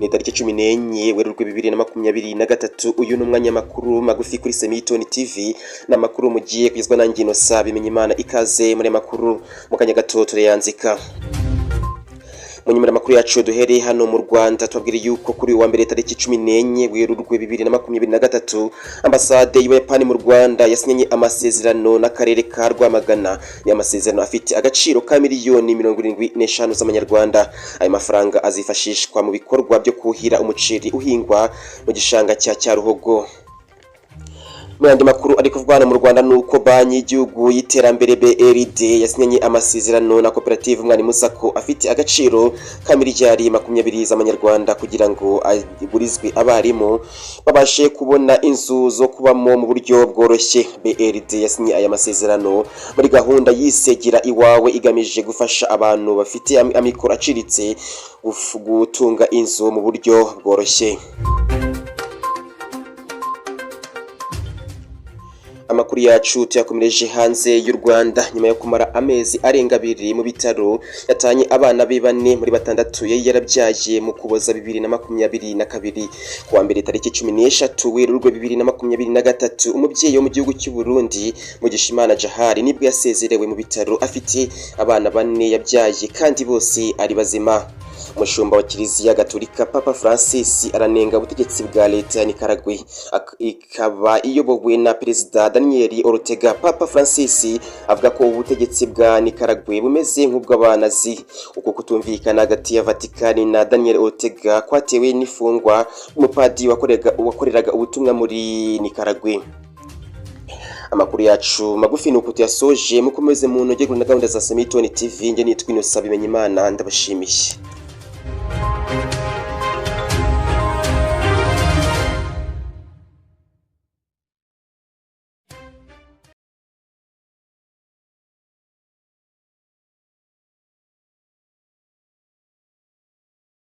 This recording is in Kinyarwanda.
ni tariki 14 Werurwe 2023. Uyu ni umwanya makuru magufi kuri Semitoni TV n'amakuru mugiye kwizwa na Ngino Sabimenya Imana. Ikaze muri makuru mu kanya gato tureyanzika. Munyumira makuru yacu duhere hano mu Rwanda twabwire yuko kuri wa mbere tariki 14 Werurwe 2023 ambasade y'Ubuyapani mu Rwanda yasinyanye amasezerano n'akarere ka Rwamagana. Ni amasezerano afite agaciro ka miliyoni 75 z'amanyarwanda. Ayo mafaranga azifashishwa mu bikorwa byo kuhira umuceri uhingwa mu gishanga cya Cyaruhogo. Mwandi makuru ari kuvugana mu Rwanda nuko banki y'igihugu y'iterambere BRD yasinyanye amasezerano na koperative Mwani Musako afite agaciro ka miliyari 20 z'amanyarwanda kugira ngo agurizwe abarimu babashe kubona inzu zo kubamo mu buryo bworoshye. BRD yasinye aya masezerano muri gahunda yisegira iwawe igamije gufasha abantu bafite amikoro aciritse gutunga inzu mu buryo bworoshye. Amakuru yacu tuyakomereje hanze y'u Rwanda. Nyuma yo kumara amezi arenga 2 mu bitaro yatanye abana be 4 muri 6 yari yarabyaye mu Kuboza 2022. Kuwa mbere tariki 13 Werurwe 2023 umubyeyi wo mu gihugu cy'u Burundi Mugishimana Jahari nibwo yasezerewe mu bitaro afite abana 4 yabyaye kandi bose ari bazima. Umushumba wa Kiliziya Gatolika Papa Francis aranenga ubutegetsi bwa leta ya Nicaragua ikaba iyobowe na Perezida Daniel Ortega. Papa Francis avuga ko ubutegetsi bwa Nicaragua bumeze nk'ubw'abanazi. Uko kutumvikana hagati ya Vatican na Daniel Ortega kwatewe n'ifungwa umupadi wakoreraga ubutumwa muri Nicaragua. Amakuru yacu magufi nuko tuyasoje mukomeze mu nogego na gahunda za Semitoni TV. Nge nitwa Sabimenya Imana ndabashimiye.